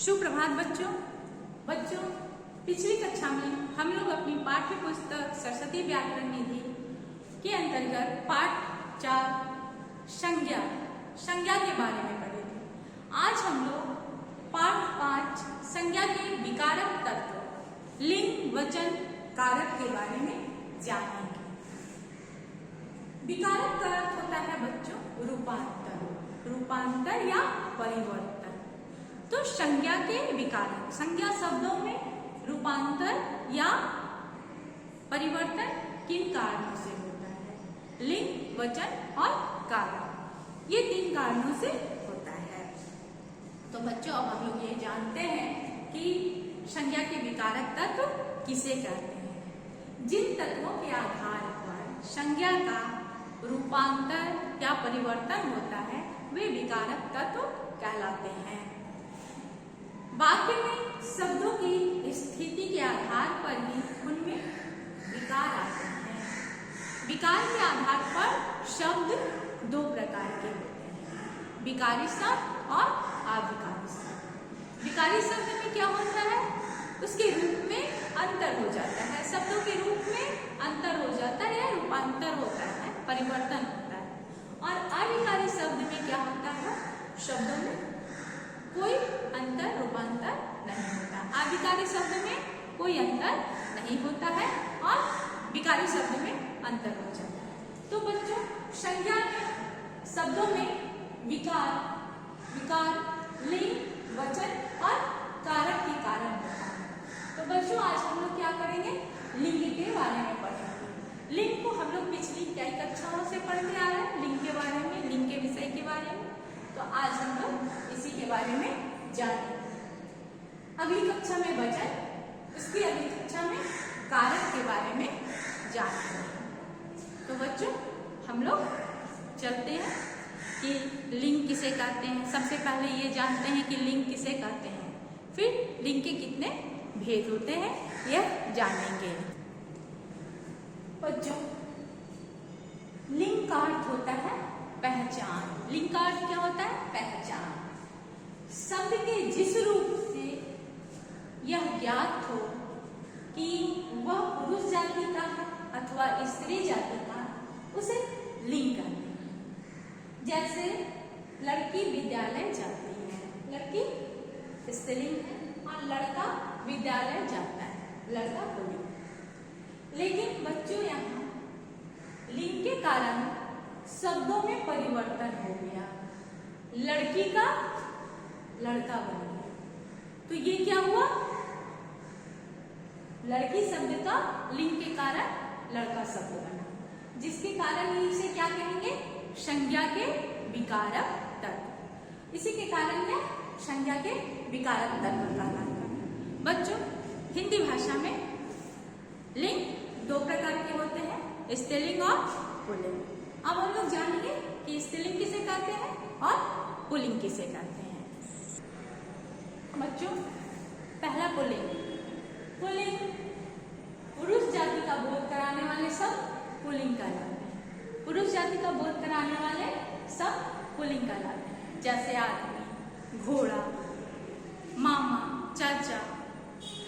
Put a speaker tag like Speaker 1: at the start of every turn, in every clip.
Speaker 1: सुप्रभात बच्चों। पिछली कक्षा में हम लोग अपनी पाठ्य पुस्तक सरस्वती व्याकरण निधि के अंतर्गत पाठ 4 संज्ञा के बारे में पढ़े थे। आज हम लोग पाठ 5 संज्ञा के विकारक तत्व लिंग, वचन, कारक के बारे में जानेंगे। विकारक का अर्थ होता है बच्चों रूपांतर या परिवर्तन। तो संज्ञा के विकारक, संज्ञा शब्दों में रूपांतर या परिवर्तन किन कारणों से होता है? लिंग, वचन और कारक, ये 3 कारणों से होता है। तो बच्चों अब हम लोग ये जानते हैं कि संज्ञा के विकारक तत्व किसे कहते हैं। जिन तत्वों के आधार पर संज्ञा का रूपांतर या परिवर्तन होता है वे विकारक तत्व कहलाते हैं। वाक्य में शब्दों की स्थिति के आधार पर ही उनमें विकार आते हैं। विकार के आधार पर शब्द 2 प्रकार के होते हैं, विकारी शब्द और अविकारी शब्द। विकारी शब्द में क्या होता है? उसके रूप में अंतर हो जाता है, शब्दों के रूप में अंतर हो जाता है या रूपांतर होता है, परिवर्तन होता है। और अविकारी शब्द में क्या होता है? शब्दों में कोई अंतर रूपांतर नहीं होता। अविकारी शब्द में कोई अंतर नहीं होता है और विकारी शब्द में अंतर हो जाता है। तो बच्चों संज्ञा में शब्दों में विकार, लिंग, वचन और कारक के कारण होता है। तो बच्चों आज हम लोग क्या करेंगे? लिंग के बारे में पढ़ेंगे। लिंग को हम लोग पिछली कई कक्षाओं से पढ़ते आ रहे हैं, लिंग के बारे में, लिंग के विषय के बारे में। तो आज हम लोग इसी के बारे में जानेंगे। अगली कक्षा में वचन, उसकी अगली कक्षा में कारक के बारे में जानेंगे। तो बच्चों हम लोग चलते हैं कि लिंग किसे कहते हैं। सबसे पहले ये जानते हैं कि लिंग किसे कहते हैं, फिर लिंग के कितने भेद होते हैं यह जानेंगे। बच्चों लिंग का अर्थ होता है पहचान। लिंग का अर्थ क्या होता है? पहचान। शब्द के जिस रूप से यह ज्ञात हो कि वह पुरुष जाति का है अथवा स्त्री जाति का, उसे लिंग कहते हैं। जैसे लड़की विद्यालय जाती है, लड़की स्त्रीलिंग है और लड़का विद्यालय जाता है, लड़का पुल्लिंग। लेकिन बच्चों यहाँ लिंग के कारण शब्दों में परिवर्तन हो गया, लड़की का लड़का बन गया। तो ये क्या हुआ? लड़की शब्द का लिंग के कारण लड़का शब्द बना, जिसके कारण इसे क्या कहेंगे? संज्ञा के विकारक तत्व। इसी के कारण यह संज्ञा के विकारक तत्व कहलाता है। बच्चों हिंदी भाषा में लिंग 2 प्रकार के होते हैं, स्त्रीलिंग और पुल्लिंग। अब हम लोग जानेंगे कि स्त्रीलिंग किसे कहते हैं और पुल्लिंग किसे कहते हैं। बच्चों पहला पुल्लिंग पुरुष जाति का बोध कराने वाले सब पुल्लिंग कहलाते हैं। पुरुष जाति का बोध कराने वाले सब पुल्लिंग कहलाते हैं। जैसे आदमी, घोड़ा, मामा, चाचा,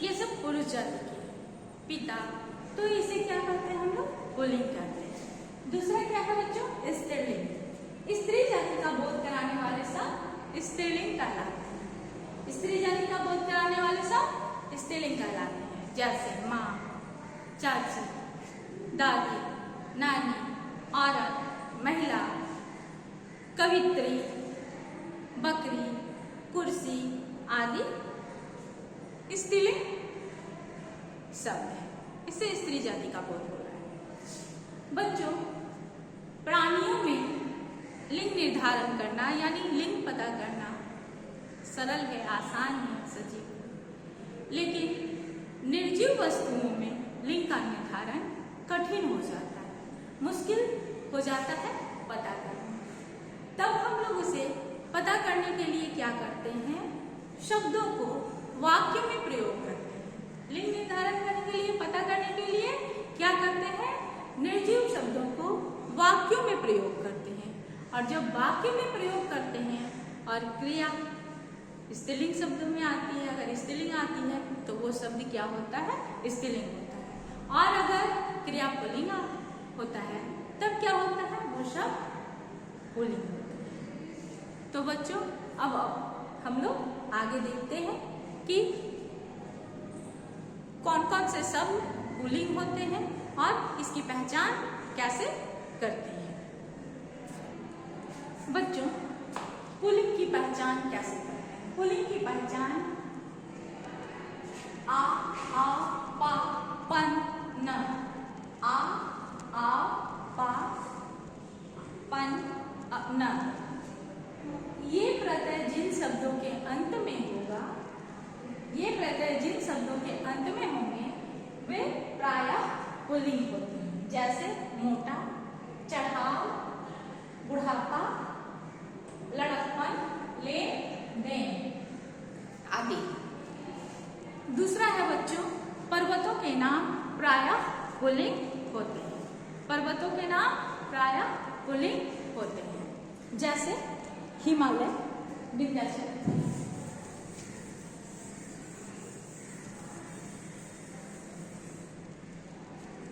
Speaker 1: ये सब पुरुष जाति के। पिता, तो इसे क्या कहते हैं हम लोग? पुल्लिंग कहते हैं। दूसरा क्या है बच्चों? स्त्रीलिंग। स्त्री जाति का बोध कराने वाले सब स्त्रीलिंग कहलाते हैं। स्त्री जाति का बोध कराने वाले सब स्त्रीलिंग कहलाते हैं। जैसे माँ, चाची, दादी, नानी, औरत, महिला, कवित्री, बकरी, कुर्सी आदि स्त्रीलिंग शब्द है। इससे स्त्री जाति का बोध हो रहा है। बच्चों प्राणियों में लिंग निर्धारण करना यानी लिंग पता करना सरल है, आसान है, सजीव। लेकिन निर्जीव वस्तुओं में लिंग का निर्धारण कठिन हो जाता है, मुश्किल हो जाता है पता करना। तब हम लोग उसे पता करने के लिए क्या करते हैं? शब्दों को वाक्य में प्रयोग करते हैं। लिंग निर्धारण करने के लिए, पता करने के लिए क्या करते हैं? निर्जीव शब्दों को वाक्यों में प्रयोग करते हैं। और जब वाक्य में प्रयोग करते हैं और क्रिया स्त्रीलिंग शब्दों में आती है। अगर स्त्रीलिंग आती है तो वो शब्द क्या होता है? स्त्रीलिंग होता है। और अगर क्रिया पुल्लिंग होता है तब क्या होता है? वो शब्द पुल्लिंग होता है। तो बच्चों अब हम लोग आगे देखते हैं कि कौन कौन से शब्द पुल्लिंग होते हैं और इसकी पहचान कैसे करते हैं। बच्चों पुल्लिंग की पहचान कैसे करते हैं? पुल्लिंग की पहचान आ, पा, पन, न। आ, पा, पन, न। ये प्रत्यय जिन शब्दों के अंत में होगा, ये प्रत्यय जिन शब्दों के अंत में होंगे वे प्रायः पुल्लिंग होते हैं। जैसे मोटा, चढ़ाव, बुढ़ापा, लड़कपन, लेन देन आदि। दूसरा है बच्चों, पर्वतों के नाम प्रायः पुल्लिंग होते हैं। पर्वतों के नाम प्रायः पुल्लिंग होते हैं। जैसे हिमालय, विंध्याचल।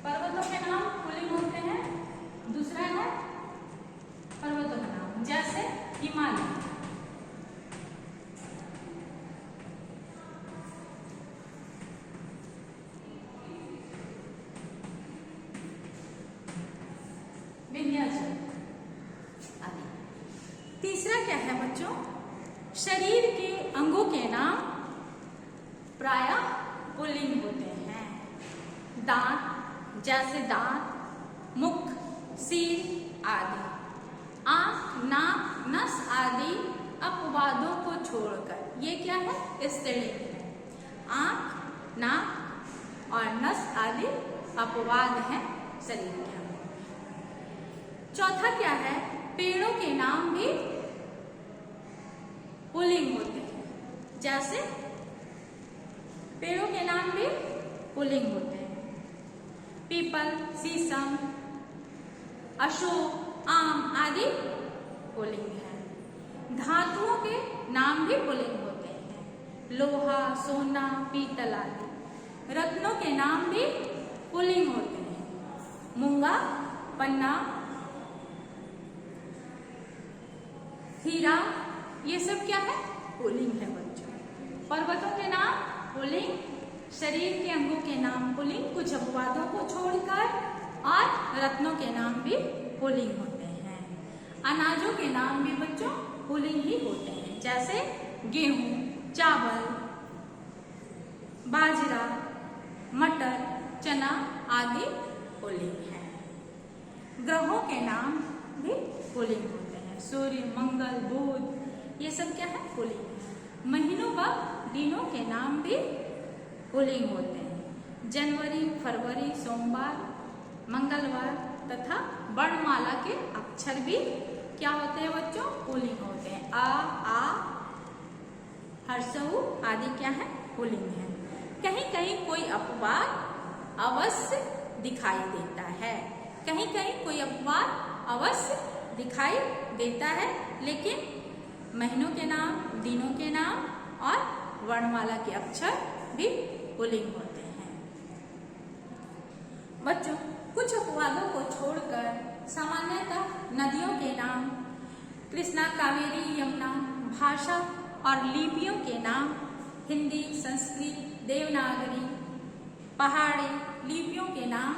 Speaker 1: पर्वतों के नाम पुल्लिंग होते हैं। दूसरा है पर्वतों का नाम, जैसे हिमालय, विंध्याचल आदि। तीसरा क्या है बच्चों? शरीर के अंगों के नाम प्रायः पुल्लिंग होते हैं। दांत, जैसे दांत, मुख, सिर आदि। आंख, नाक, नस आदि अपवादों को छोड़कर ये क्या है? स्त्रीलिंग है। आंख, नाक और नस आदि अपवाद हैं शरीर के। चौथा क्या है? पेड़ों के नाम भी पुल्लिंग होते हैं। जैसे पेड़ों के नाम भी पुल्लिंग होते हैं। पीपल, शीशम, अशोक, आम आदि पुल्लिंग है। धातुओं के नाम भी पुल्लिंग होते हैं। लोहा, सोना, पीतल आदि। रत्नों के नाम भी पुल्लिंग होते हैं। मूंगा, पन्ना, हीरा, ये सब क्या है? पुल्लिंग है बच्चों। पर्वतों के नाम पुल्लिंग, शरीर के अंगों के नाम पुल्लिंग कुछ अपवादों को छोड़कर, और रत्नों के नाम भी पुल्लिंग होते हैं। अनाजों के नाम भी बच्चों पुल्लिंग ही होते हैं। जैसे गेहूं, चावल, बाजरा, मटर, चना आदि पुल्लिंग है। ग्रहों के नाम भी पुल्लिंग होते हैं। सूर्य, मंगल, बुध, ये सब क्या है? पुल्लिंग है। महीनों व दिनों के नाम भी पुल्लिंग होते हैं। जनवरी, फरवरी, सोमवार, मंगलवार तथा वर्णमाला के अक्षर भी क्या होते हैं बच्चों? पुल्लिंग होते हैं। आ, हर्षऊ आदि क्या है? पुल्लिंग है। कहीं कहीं कोई अपवाद अवश्य दिखाई देता है। कहीं कहीं कोई अपवाद अवश्य दिखाई देता है, लेकिन महीनों के नाम, दिनों के नाम और वर्णमाला के अक्षर भी पुल्लिंग होते हैं। बच्चों कुछ अपवादों को छोड़कर सामान्यतः नदियों के नाम कृष्णा, कावेरी, यमुना, भाषा और लिपियों के नाम हिंदी, संस्कृत, देवनागरी, पहाड़ी लिपियों के नाम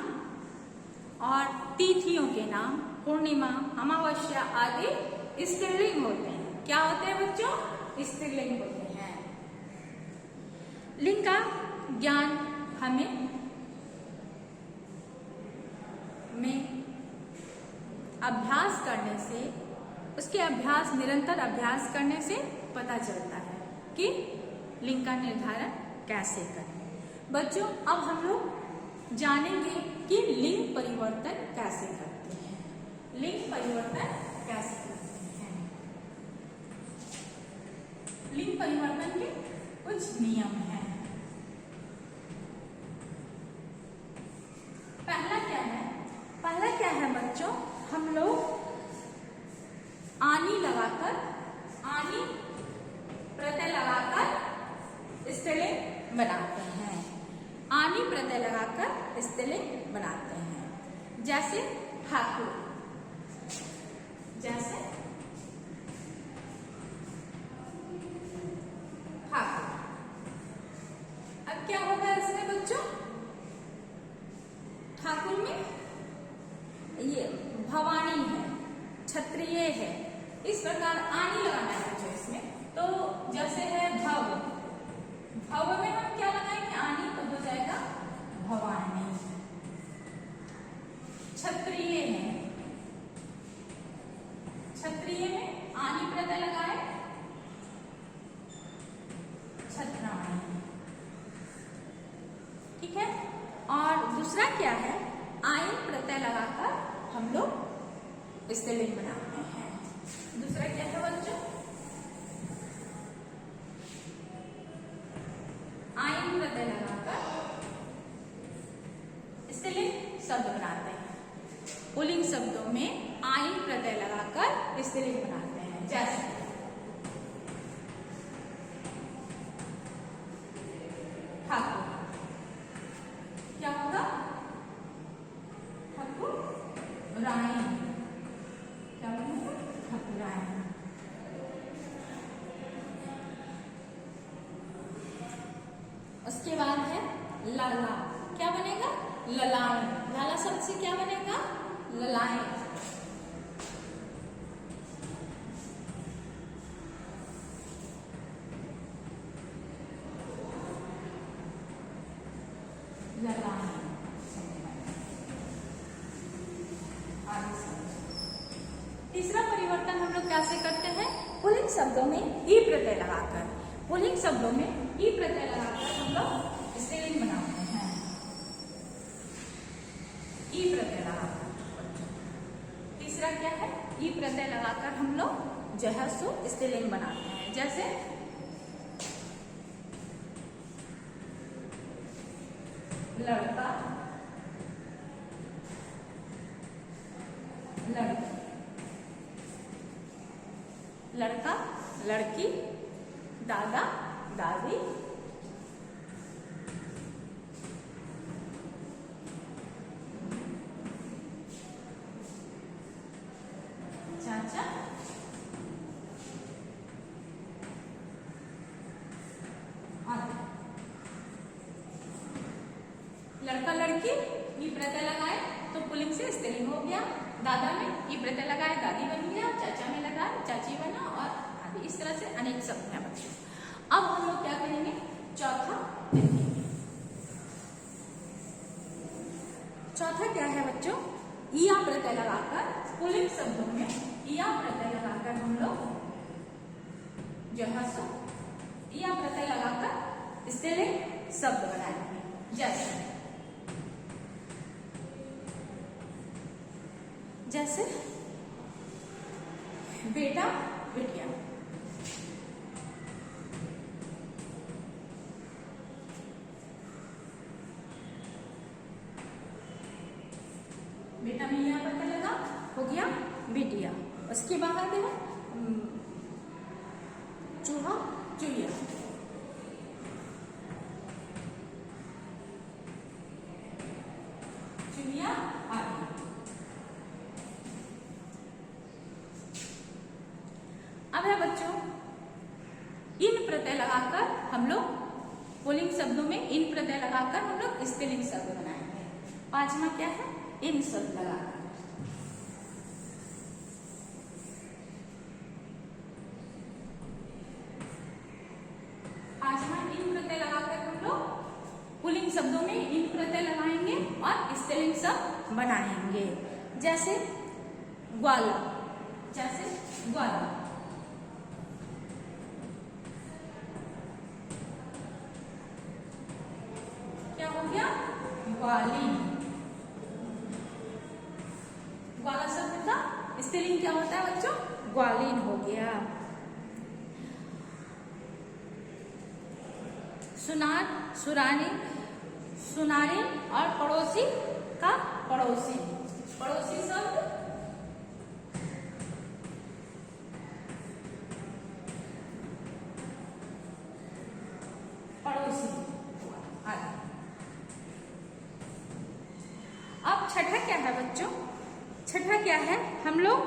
Speaker 1: और तिथियों के नाम पूर्णिमा, अमावस्या आदि स्त्रीलिंग होते हैं। क्या होते हैं बच्चों? स्त्रीलिंग होते हैं। लिंग का ज्ञान हमें अभ्यास करने से, उसके अभ्यास, निरंतर अभ्यास करने से पता चलता है कि लिंग का निर्धारण कैसे करें। बच्चों अब हम लोग जानेंगे कि लिंग परिवर्तन कैसे करते हैं। लिंग परिवर्तन कैसे करते हैं? लिंग परिवर्तन के कुछ नियम हैं। पहला क्या है बच्चों? हम लोग आनी प्रत्यय लगा बनाते हैं। आनी प्रत्यय लगाकर स्त्रीलिंग बनाते हैं। जैसे ठाकुर, जैसे ठाकुर। अब क्या होगा इसमें बच्चों, ठाकुर में ये भवानी है, क्षत्रिय है, इस प्रकार आनी लगाना है बच्चों इसमें। तो जैसे है भव, भव में हम क्या लगाएंगे, आनी, तो हो जाएगा भवानी। क्षत्रिय है, क्षत्रिय में आनी प्रत्यय लगाए, छत्राणी। ठीक है। और दूसरा क्या है, आयन प्रत्यय लगाकर हम लोग स्त्रीलिंग बनाते हैं। दूसरा क्या है बच्चों, आयन प्रत्यय लगाकर स्त्रीलिंग शब्द बनाते हैं। पुल्लिंग शब्दों में आयन प्रत्यय लगाकर स्त्रीलिंग बनाते हैं। जैसे ठाकुर, क्या होगा, ठाकुर रायन, क्या बनेगा, ठाकुरायन। उसके बाद है लाला, क्या बनेगा, ललायन। लाला शब्द से क्या बनेगा, ललायन। ललायन। तीसरा परिवर्तन हम लोग कैसे करते हैं, पुल्लिंग शब्दों में ई प्रत्यय लगाकर, पुल्लिंग शब्दों में ई प्रत्यय लगाकर हम लोग स्त्रीलिंग बनाते हैं। ई प्रत्यय लगाकर, तीसरा क्या है, ई प्रत्यय लगाकर हम लोग जो है सो स्त्रीलिंग बनाते हैं। जैसे लड़का, लड़की, लड़का, लड़की, दादा, दादी, चाचा, लड़का लड़की ई प्रत्यय लगाए तो पुल्लिंग से स्त्रीलिंग हो गया। दादा में ई प्रत्यय लगाए दादी बन गया, चाचा में लगाए चाची बना, और आदि। इस तरह से अनेक शब्द हैं बच्चों। अब हम लोग क्या करेंगे, चौथा देखेंगे। चौथा क्या है बच्चों, इया प्रत्यय लगाकर पुल्लिंग शब्दों में इया प्रत्यय लगाकर हम लोग जो है सो इया प्रत्यय लगाकर स्त्रीलिंग शब्द बनाएंगे। जैसे जैसे बेटा, बिटिया, बेटा में यहाँ पर लगा, हो गया बिटिया। उसके बाद है चूहा, चुहिया, चुहिया आदि। अब है बच्चों, इन प्रत्यय लगाकर हम लोग पुल्लिंग शब्दों में इन प्रत्यय लगाकर हम लोग स्त्रीलिंग शब्द बनाएंगे। पांचवा क्या है, इन शब्द लगाकर। पांचवा इन प्रत्यय लगाकर हम लोग पुल्लिंग शब्दों में इन प्रत्यय लगाएंगे और स्त्रीलिंग शब्द बनाएंगे। जैसे ग्वाला, जैसे ग्वाला, क्या हो गया, ग्वाली। ग्वाला शब्द का स्त्रीलिंग क्या होता है बच्चों, ग्वालीन हो गया। सुनार, सुरानी, सुनारी और पड़ोसी का पड़ोसी। पड़ोसी शब्द पड़ोसी। है बच्चों, छठा क्या है, हम लोग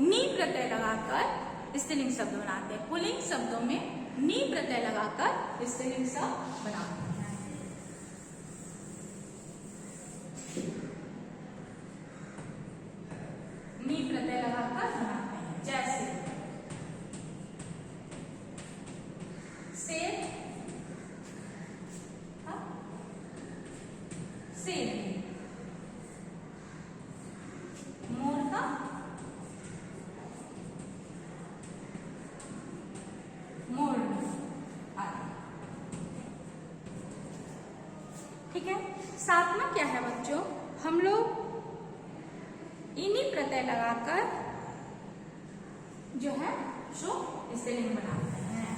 Speaker 1: नी प्रत्यय लगाकर स्त्रीलिंग शब्द बनाते हैं। पुल्लिंग शब्दों में नी प्रत्यय लगाकर स्त्रीलिंग शब्द बनाते हैं। नी प्रत्यय लगाकर बनाते हैं, जैसे शेर, शेर, मोर, मोर, ठीक है। सातवां क्या है बच्चों, हम लोग इन्हीं प्रत्यय लगाकर जो है सो स्त्रीलिंग बनाते हैं।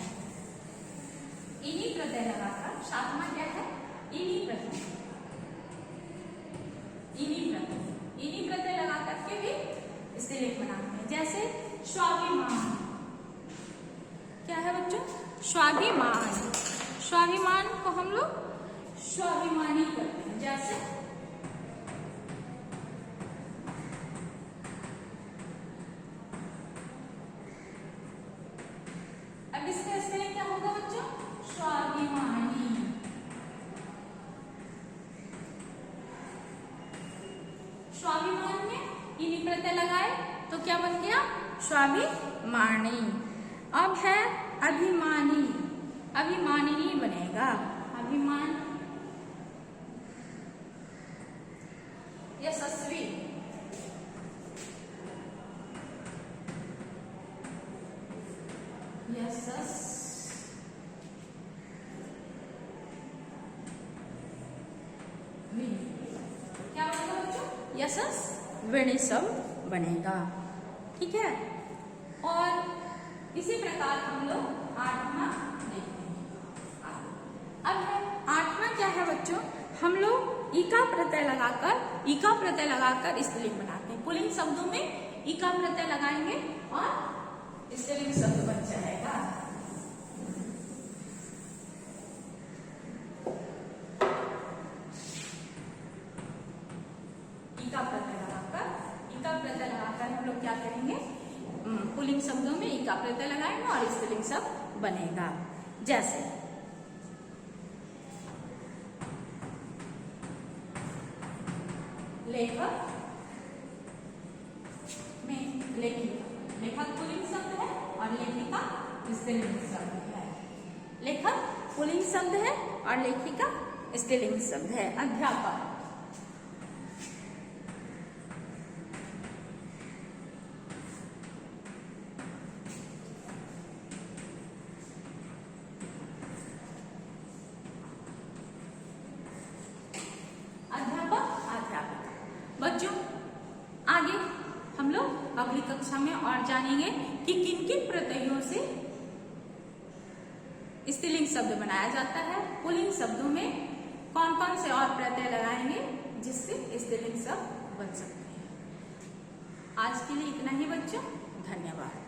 Speaker 1: इन्हीं प्रत्यय लगाकर, सातवां क्या है, इन्हीं प्रत्यय, इन्हीं प्रत्यय लगाकर के भी स्त्रीलिंग बनाते हैं। जैसे स्वाभिमान, क्या है बच्चों, स्वाभिमान, स्वाभिमान को हम लोग स्वाभिमानी करते हैं। जैसे अब इसका स्पेलिंग क्या होगा बच्चों, स्वाभिमानी। स्वाभिमान में इन्हीं प्रत्यय लगाए तो क्या बन गया, स्वाभिमानी। अब है अभिमानी, अभिमानिनी बनेगा, अभिमान, यशस्वी, क्या बनेगा बच्चों, यशस्विनी शब्द बनेगा, ठीक है। और इसी प्रकार हम लोग आठवां देखते हैं। अब है आठवां क्या है बच्चों, हम लोग इका प्रत्यय लगाकर स्त्रीलिंग बनाते हैं। पुल्लिंग शब्दों में इका प्रत्यय लगाएंगे और स्त्रीलिंग शब्द बन जाएगा। इका प्रत्यय लगाकर हम लोग क्या करेंगे, पुल्लिंग शब्दों में इका प्रत्यय लगाएंगे और स्त्रीलिंग शब्द बनेगा। जैसे लेखक में लेखिका, लेखक पुल्लिंग शब्द है और लेखिका स्त्रीलिंग शब्द है। लेखक पुल्लिंग शब्द है और लेखिका स्त्रीलिंग शब्द है। अध्यापक, बच्चों आगे हम लोग अगली कक्षा में और जानेंगे कि किन किन प्रत्ययों से स्त्रीलिंग शब्द बनाया जाता है। पुल्लिंग शब्दों में कौन कौन से और प्रत्यय लगाएंगे जिससे स्त्रीलिंग शब्द बन सकते हैं। आज के लिए इतना ही बच्चों, धन्यवाद।